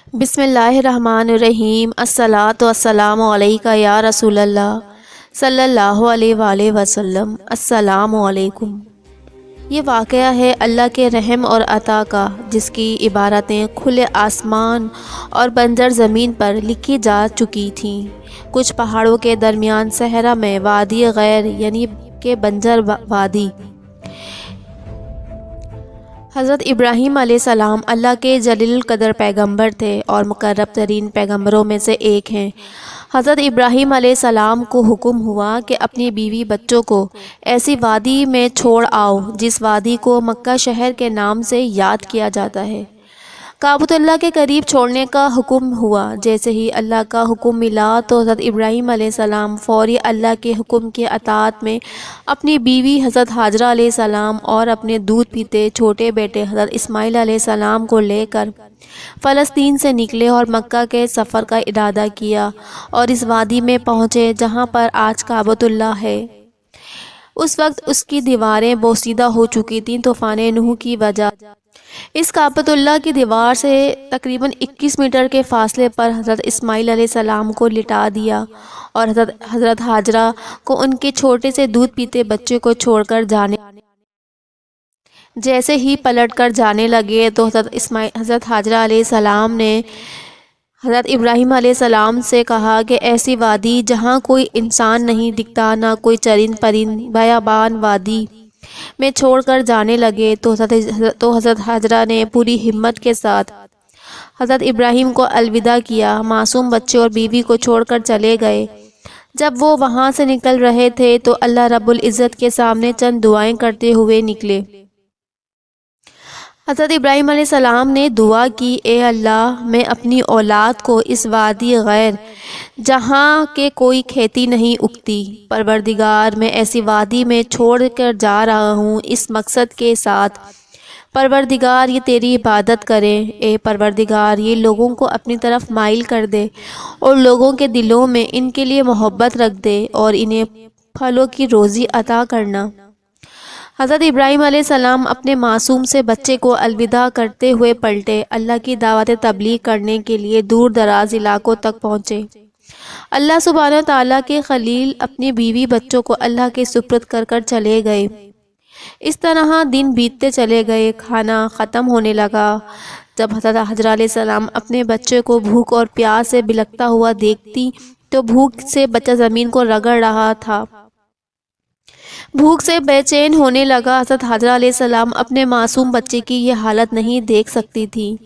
بسم اللہ الرحمن الرحیم۔ الصلاۃ والسلام علیکہ یا رسول اللہ صلی اللہ علیہ وآلہ وسلم۔ السلام علیکم۔ یہ واقعہ ہے اللہ کے رحم اور عطا کا، جس کی عبارتیں کھلے آسمان اور بنجر زمین پر لکھی جا چکی تھیں۔ کچھ پہاڑوں کے درمیان صحرا میں وادی غیر یعنی کہ بنجر وادی۔ حضرت ابراہیم علیہ السلام اللہ کے جلیل القدر پیغمبر تھے اور مقرب ترین پیغمبروں میں سے ایک ہیں۔ حضرت ابراہیم علیہ السلام کو حکم ہوا کہ اپنی بیوی بچوں کو ایسی وادی میں چھوڑ آؤ جس وادی کو مکہ شہر کے نام سے یاد کیا جاتا ہے۔ کعبۃ اللہ کے قریب چھوڑنے کا حکم ہوا۔ جیسے ہی اللہ کا حکم ملا تو حضرت ابراہیم علیہ السلام فوری اللہ کے حکم کے اطاعت میں اپنی بیوی حضرت ہاجرہ علیہ السلام اور اپنے دودھ پیتے چھوٹے بیٹے حضرت اسماعیل علیہ السلام کو لے کر فلسطین سے نکلے اور مکہ کے سفر کا ارادہ کیا اور اس وادی میں پہنچے جہاں پر آج کعبۃ اللہ ہے۔ اس وقت اس کی دیواریں بوسیدہ ہو چکی تھیں طوفان نوح کی وجہ۔ اس کعبۃ اللہ کی دیوار سے تقریباً 21 میٹر کے فاصلے پر حضرت اسماعیل علیہ السلام کو لٹا دیا اور حضرت ہاجرہ کو ان کے چھوٹے سے دودھ پیتے بچے کو چھوڑ کر جانے جیسے ہی پلٹ کر جانے لگے تو حضرت ہاجرہ علیہ السلام نے حضرت ابراہیم علیہ السلام سے کہا کہ ایسی وادی جہاں کوئی انسان نہیں دکھتا، نہ کوئی چرند پرند، بیابان وادی میں چھوڑ کر جانے لگے تو حضرت ہاجرہ نے پوری ہمت کے ساتھ حضرت ابراہیم کو الوداع کیا، معصوم بچے اور بیوی کو چھوڑ کر چلے گئے۔ جب وہ وہاں سے نکل رہے تھے تو اللہ رب العزت کے سامنے چند دعائیں کرتے ہوئے نکلے۔ حضرت ابراہیم علیہ السلام نے دعا کی، اے اللہ، میں اپنی اولاد کو اس وادی غیر جہاں کہ کوئی کھیتی نہیں اگتی، پروردگار میں ایسی وادی میں چھوڑ کر جا رہا ہوں اس مقصد کے ساتھ، پروردگار یہ تیری عبادت کریں۔ اے پروردگار، یہ لوگوں کو اپنی طرف مائل کر دے اور لوگوں کے دلوں میں ان کے لیے محبت رکھ دے اور انہیں پھلوں کی روزی عطا کرنا۔ حضرت ابراہیم علیہ السلام اپنے معصوم سے بچے کو الوداع کرتے ہوئے پلٹے، اللہ کی دعوت تبلیغ کرنے کے لیے دور دراز علاقوں تک پہنچے۔ اللہ سبحانہ تعالیٰ کے خلیل اپنی بیوی بچوں کو اللہ کے سپرد کر کر چلے گئے۔ اس طرح دن بیتتے چلے گئے، کھانا ختم ہونے لگا۔ جب حضرت ہاجرہ علیہ السلام اپنے بچے کو بھوک اور پیاس سے بلکتا ہوا دیکھتی تو بھوک سے بچہ زمین کو رگڑ رہا تھا۔ بھوک سے بے چین ہونے لگا۔ حضرت ہاجرہ علیہ السلام اپنے معصوم بچے کی یہ حالت نہیں دیکھ سکتی تھی۔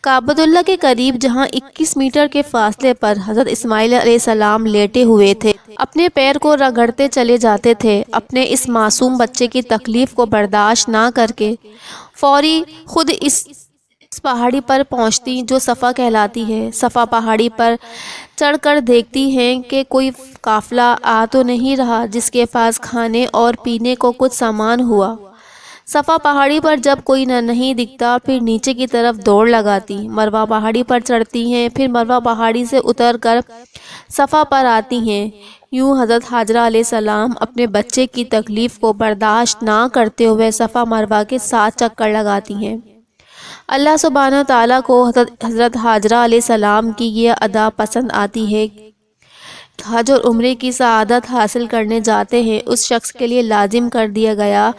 کعبۃ اللہ کے قریب جہاں 21 میٹر کے فاصلے پر حضرت اسماعیل علیہ السلام لیٹے ہوئے تھے، اپنے پیر کو رگڑتے چلے جاتے تھے۔ اپنے اس معصوم بچے کی تکلیف کو برداشت نہ کر کے فوری خود اس پہاڑی پر پہنچتی جو صفا کہلاتی ہے۔ صفا پہاڑی پر چڑھ کر دیکھتی ہیں کہ کوئی قافلہ آ تو نہیں رہا جس کے پاس کھانے اور پینے کو کچھ سامان ہوا۔ صفا پہاڑی پر جب کوئی نہیں دکھتا پھر نیچے کی طرف دوڑ لگاتی، مروہ پہاڑی پر چڑھتی ہیں، پھر مروہ پہاڑی سے اتر کر صفا پر آتی ہیں۔ یوں حضرت ہاجرہ علیہ السلام اپنے بچے کی تکلیف کو برداشت نہ کرتے ہوئے صفا مروہ کے 7 چکر لگاتی ہیں۔ اللہ سبحانہ تعالیٰ کو حضرت ہاجرہ علیہ السلام کی یہ ادا پسند آتی ہے۔ حج اور عمرے کی سعادت حاصل کرنے جاتے ہیں اس شخص کے لیے لازم کر دیا گیا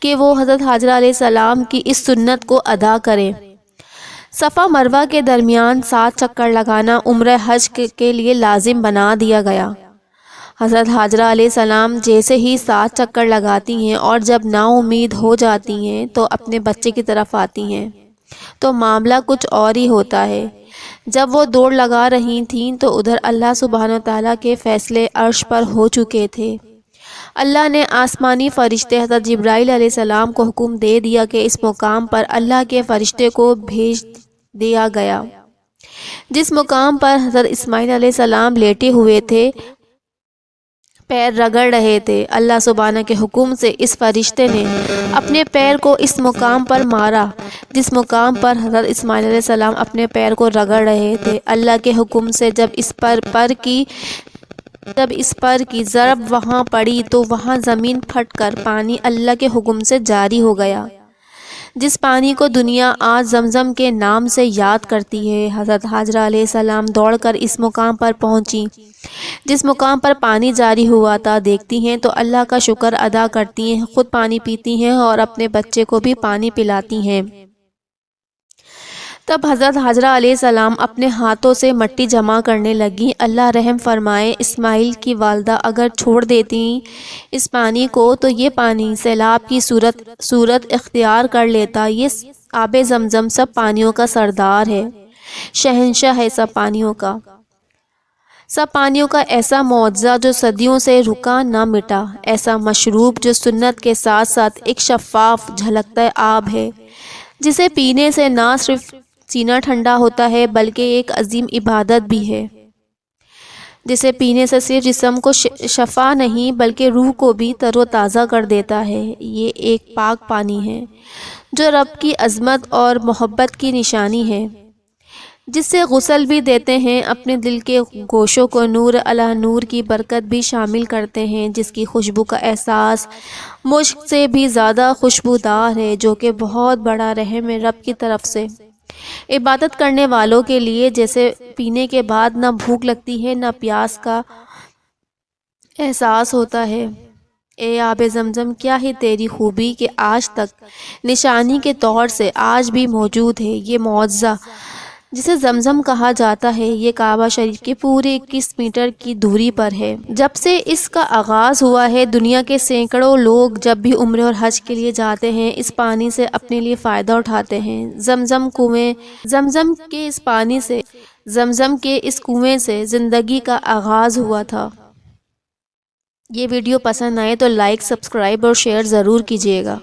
کہ وہ حضرت ہاجرہ علیہ السلام کی اس سنت کو ادا کرے۔ صفا مروہ کے درمیان 7 چکر لگانا عمرہ حج کے لیے لازم بنا دیا گیا۔ حضرت ہاجرہ علیہ السلام جیسے ہی 7 چکر لگاتی ہیں اور جب نا امید ہو جاتی ہیں تو اپنے بچے کی طرف آتی ہیں تو معاملہ کچھ اور ہی ہوتا ہے۔ جب وہ دوڑ لگا رہی تھیں تو ادھر اللہ سبحانہ تعالیٰ کے فیصلے عرش پر ہو چکے تھے۔ اللہ نے آسمانی فرشتے حضرت جبرائیل علیہ السلام کو حکم دے دیا کہ اس مقام پر اللہ کے فرشتے کو بھیج دیا گیا۔ جس مقام پر حضرت اسماعیل علیہ السلام لیٹے ہوئے تھے، پیر رگڑ رہے تھے، اللہ سبحانہ کے حکم سے اس فرشتے نے اپنے پیر کو اس مقام پر مارا جس مقام پر حضرت اسماعیل علیہ السلام اپنے پیر کو رگڑ رہے تھے۔ اللہ کے حکم سے جب اس پر کی ضرب وہاں پڑی تو وہاں زمین پھٹ کر پانی اللہ کے حکم سے جاری ہو گیا۔ جس پانی کو دنیا آج زمزم کے نام سے یاد کرتی ہے۔ حضرت حاجرہ علیہ السلام دوڑ کر اس مقام پر پہنچی جس مقام پر پانی جاری ہوا تھا، دیکھتی ہیں تو اللہ کا شکر ادا کرتی ہیں، خود پانی پیتی ہیں اور اپنے بچے کو بھی پانی پلاتی ہیں۔ تب حضرت حاجرہ علیہ السلام اپنے ہاتھوں سے مٹی جمع کرنے لگیں۔ اللہ رحم فرمائے، اسماعیل کی والدہ اگر چھوڑ دیتی اس پانی کو تو یہ پانی سیلاب کی صورت اختیار کر لیتا۔ یہ آب زمزم سب پانیوں کا سردار ہے، شہنشاہ ہے سب پانیوں کا، سب پانیوں کا ایسا معجزہ جو صدیوں سے رکا نہ مٹا، ایسا مشروب جو سنت کے ساتھ ساتھ ایک شفاف جھلکتا آب ہے، جسے پینے سے نہ صرف سینہ ٹھنڈا ہوتا ہے بلکہ ایک عظیم عبادت بھی ہے، جسے پینے سے صرف جسم کو شفا نہیں بلکہ روح کو بھی تر و تازہ کر دیتا ہے۔ یہ ایک پاک پانی ہے جو رب کی عظمت اور محبت کی نشانی ہے، جس سے غسل بھی دیتے ہیں، اپنے دل کے گوشوں کو نور علی نور کی برکت بھی شامل کرتے ہیں، جس کی خوشبو کا احساس مشک سے بھی زیادہ خوشبودار ہے، جو کہ بہت بڑا رحم ہے رب کی طرف سے عبادت کرنے والوں کے لیے، جیسے پینے کے بعد نہ بھوک لگتی ہے نہ پیاس کا احساس ہوتا ہے۔ اے آب زمزم، کیا ہی تیری خوبی کہ آج تک نشانی کے طور سے آج بھی موجود ہے۔ یہ معجزہ جسے زمزم کہا جاتا ہے، یہ کعبہ شریف کے پورے 21 میٹر کی دوری پر ہے۔ جب سے اس کا آغاز ہوا ہے، دنیا کے سینکڑوں لوگ جب بھی عمرے اور حج کے لیے جاتے ہیں، اس پانی سے اپنے لیے فائدہ اٹھاتے ہیں۔ زمزم کے اس کنویں سے زندگی کا آغاز ہوا تھا۔ یہ ویڈیو پسند آئے تو لائک، سبسکرائب اور شیئر ضرور کیجیے گا۔